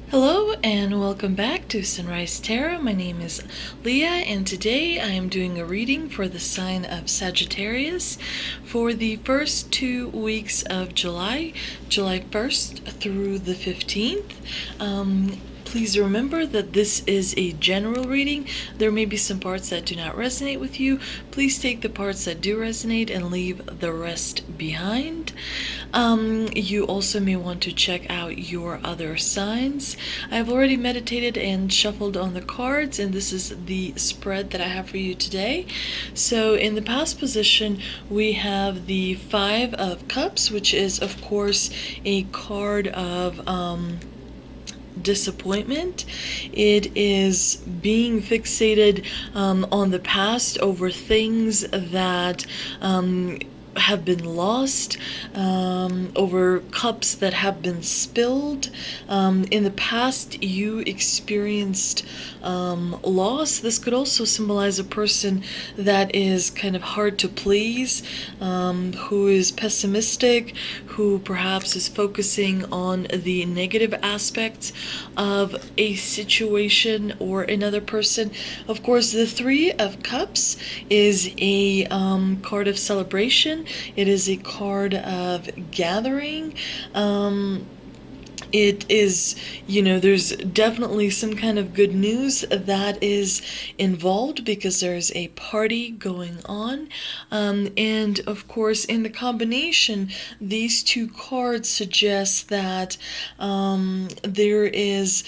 Hello and welcome back to Sunrise Tarot. My name is Leah and today I am doing a reading for the sign of Sagittarius for the first 2 weeks of July, July 1st through the 15th. Please remember that this is a general reading. There may be some parts that do not resonate with you. Please take the parts that do resonate and leave the rest behind. You also may want to check out your other signs. I've already meditated and shuffled on the cards, and this is the spread that I have for you today. So in the past position, we have the Five of Cups, which is, of course, a card of disappointment. It is being fixated on the past over things that have been lost, over cups that have been spilled. In the past, you experienced loss. This could also symbolize a person that is kind of hard to please, who is pessimistic, who perhaps is focusing on the negative aspects of a situation or another person. Of course, the Three of Cups is a card of celebration. It is a card of gathering. It is, there's definitely some kind of good news that is involved because there's a party going on. And of course, in the combination, these two cards suggest that there is,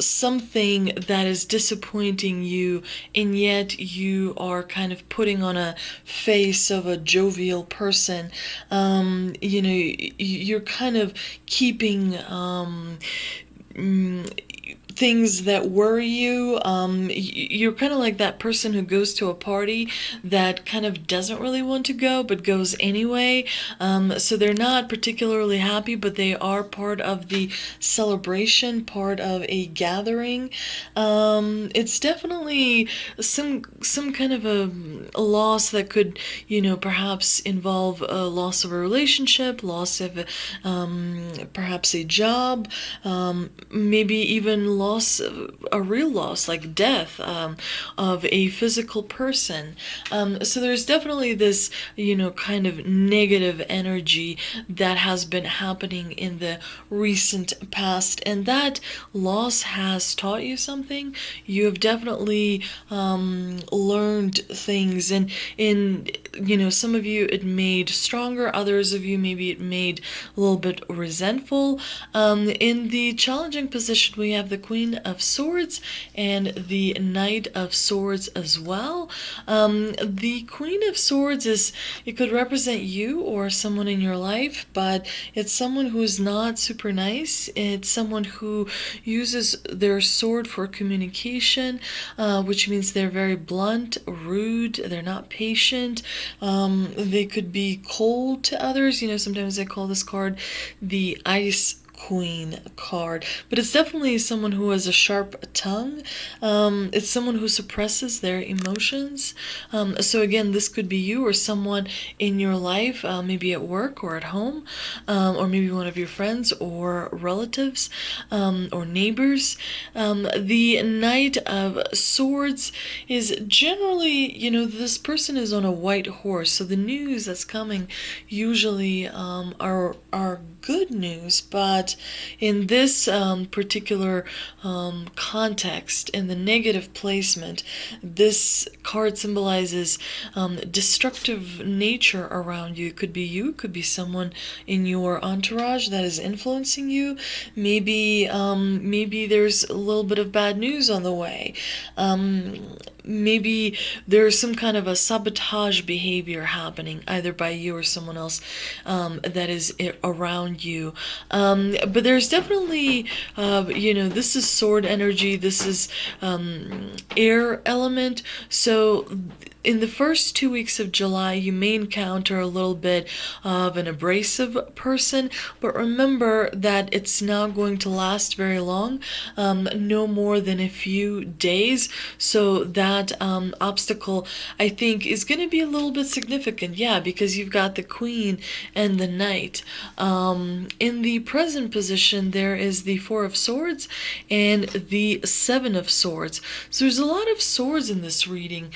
something that is disappointing you, and yet you are kind of putting on a face of a jovial person. You're kind of keeping things that worry you. You're kind of like that person who goes to a party that kind of doesn't really want to go but goes anyway. So they're not particularly happy, but they are part of the celebration, part of a gathering. It's definitely some kind of a loss that could, perhaps involve a loss of a relationship, loss of perhaps a job, maybe even loss, a real loss like death of a physical person. So there's definitely this, kind of negative energy that has been happening in the recent past, and that loss has taught you something. You have definitely learned things, and some of you it made stronger, others of you maybe it made a little bit resentful. In the challenging position, we have the Queen of Swords and the Knight of Swords as well. The Queen of Swords it could represent you or someone in your life, but it's someone who is not super nice. It's someone who uses their sword for communication, which means they're very blunt, rude, they're not patient. They could be cold to others. Sometimes I call this card the Ice Queen card, but it's definitely someone who has a sharp tongue. It's someone who suppresses their emotions. So again, this could be you or someone in your life, maybe at work or at home, or maybe one of your friends or relatives, or neighbors. The Knight of Swords is generally, this person is on a white horse, so the news that's coming usually are good news, but in this particular context, in the negative placement, this card symbolizes destructive nature around you. It could be you, it could be someone in your entourage that is influencing you. Maybe there's a little bit of bad news on the way. Maybe there's some kind of a sabotage behavior happening, either by you or someone else that is around you. But there's definitely, this is sword energy, this is air element, so in the first 2 weeks of July, you may encounter a little bit of an abrasive person, but remember that it's not going to last very long, no more than a few days. So that obstacle, I think, is going to be a little bit significant, yeah, because you've got the Queen and the Knight. In the present position, there is the Four of Swords and the Seven of Swords. So there's a lot of swords in this reading,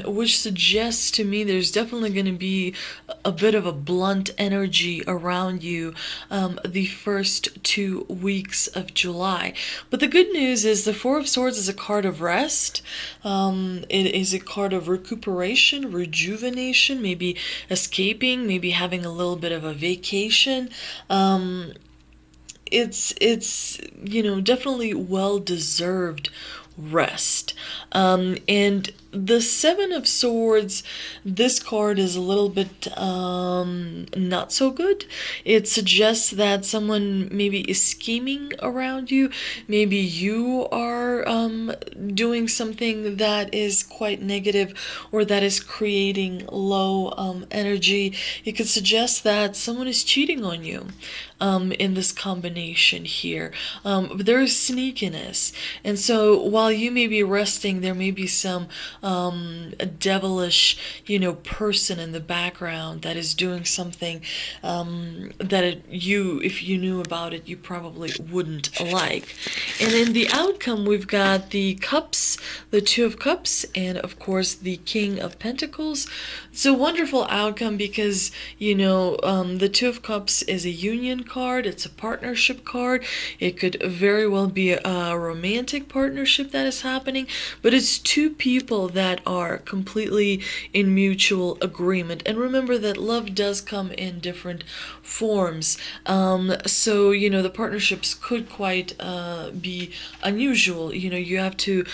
which suggests to me there's definitely going to be a bit of a blunt energy around you the first 2 weeks of July. But the good news is the Four of Swords is a card of rest. It is a card of recuperation, rejuvenation, maybe escaping, maybe having a little bit of a vacation. It's definitely well-deserved rest. And the Seven of Swords, this card is a little bit not so good. It suggests that someone maybe is scheming around you. Maybe you are doing something that is quite negative or that is creating low energy. It could suggest that someone is cheating on you in this combination here. But there is sneakiness. And so while you may be resting, there may be some a devilish, person in the background that is doing something that if you knew about it, you probably wouldn't like. And in the outcome, we've got the Cups, the Two of Cups, and of course the King of Pentacles. It's a wonderful outcome because, the Two of Cups is a union card. It's a partnership card. It could very well be a romantic partnership that is happening, but it's two people that are completely in mutual agreement. And remember that love does come in different forms. So, the partnerships could quite be unusual. You have to,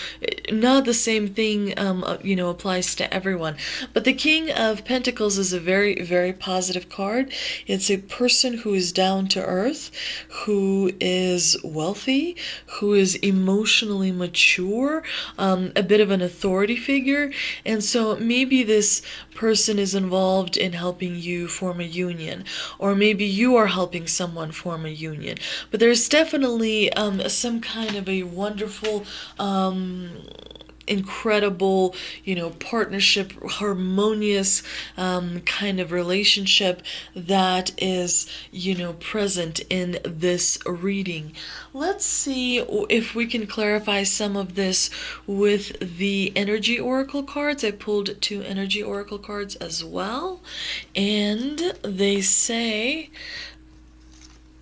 not the same thing, applies to everyone. But the King of Pentacles is a very, very positive card. It's a person who is down to earth, who is wealthy, who is emotionally mature, a bit of an authority figure. And so maybe this person is involved in helping you form a union, or maybe you are helping someone form a union. But there's definitely some kind of a wonderful incredible, partnership, harmonious kind of relationship that is, present in this reading. Let's see if we can clarify some of this with the energy oracle cards. I pulled 2 energy oracle cards as well, and they say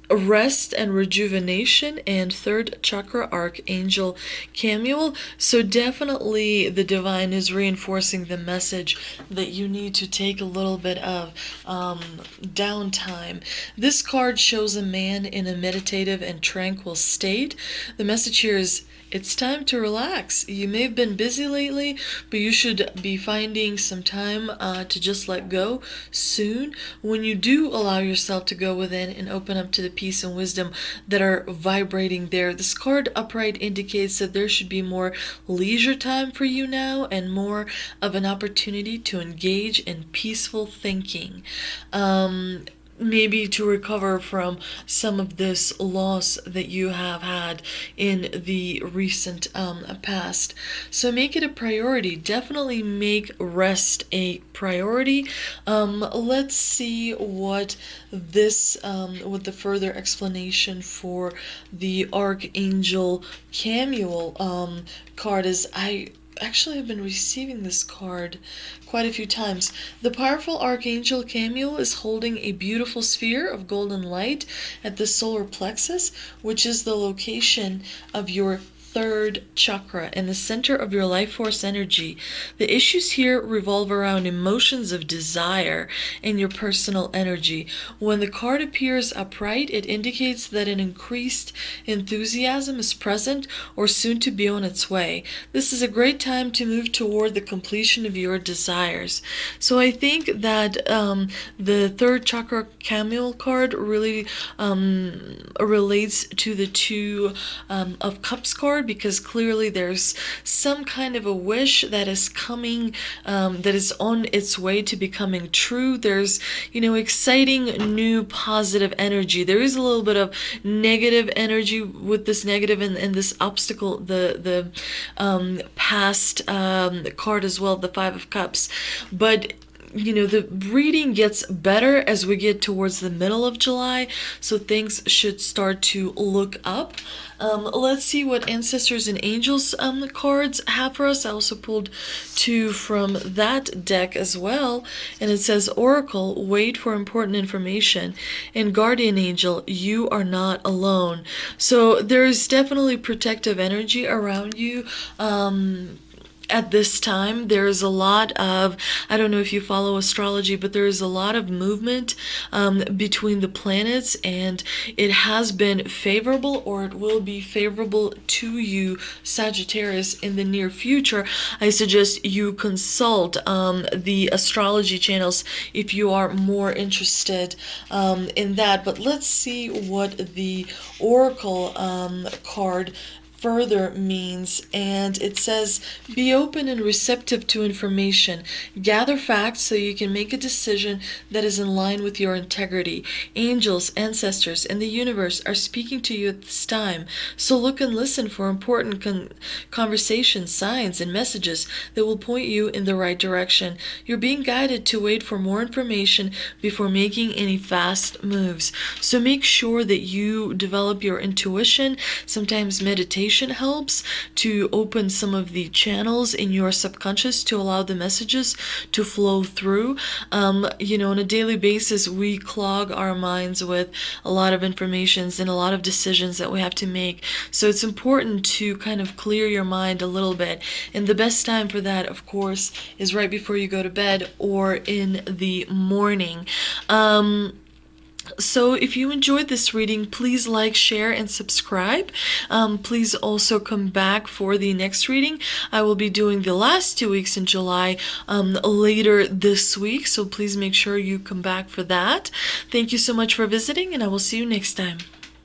rest and rejuvenation and 3rd chakra archangel Camuel. So definitely the divine is reinforcing the message that you need to take a little bit of downtime. This card shows a man in a meditative and tranquil state. The message here is it's time to relax. You may have been busy lately, but you should be finding some time to just let go soon. When you do allow yourself to go within and open up to the peace and wisdom that are vibrating there, this card upright indicates that there should be more leisure time for you now and more of an opportunity to engage in peaceful thinking. Maybe to recover from some of this loss that you have had in the recent past. So make it a priority. Definitely make rest a priority. Let's see what what the further explanation for the Archangel Camuel card is. I actually have been receiving this card quite a few times. The powerful Archangel Camuel is holding a beautiful sphere of golden light at the solar plexus, which is the location of your 3rd chakra and the center of your life force energy. The issues here revolve around emotions of desire and your personal energy. When the card appears upright, it indicates that an increased enthusiasm is present or soon to be on its way. This is a great time to move toward the completion of your desires. So I think that the 3rd chakra Camuel card really relates to the 2 of Cups card, because clearly there's some kind of a wish that is coming, that is on its way to becoming true. There's, exciting new positive energy. There is a little bit of negative energy with this negative and this obstacle, the past card as well, the Five of Cups. But the reading gets better as we get towards the middle of July, so things should start to look up. Let's see what ancestors and angels cards have for us. I also pulled 2 from that deck as well, and it says Oracle, wait for important information, and Guardian Angel, you are not alone. So there's definitely protective energy around you. At this time, there's a lot of, I don't know if you follow astrology, but there's a lot of movement between the planets, and it has been favorable, or it will be favorable to you, Sagittarius, in the near future. I suggest you consult the astrology channels if you are more interested in that. But let's see what the Oracle card further means, and it says, be open and receptive to information. Gather facts so you can make a decision that is in line with your integrity. Angels, ancestors, and the universe are speaking to you at this time, so look and listen for important conversations, signs, and messages that will point you in the right direction. You're being guided to wait for more information before making any fast moves. So make sure that you develop your intuition. Sometimes meditation helps to open some of the channels in your subconscious to allow the messages to flow through. On a daily basis, we clog our minds with a lot of informations and a lot of decisions that we have to make. So it's important to kind of clear your mind a little bit. And the best time for that, of course, is right before you go to bed or in the morning. So if you enjoyed this reading, please like, share, and subscribe. Please also come back for the next reading. I will be doing the last 2 weeks in July later this week, so please make sure you come back for that. Thank you so much for visiting, and I will see you next time.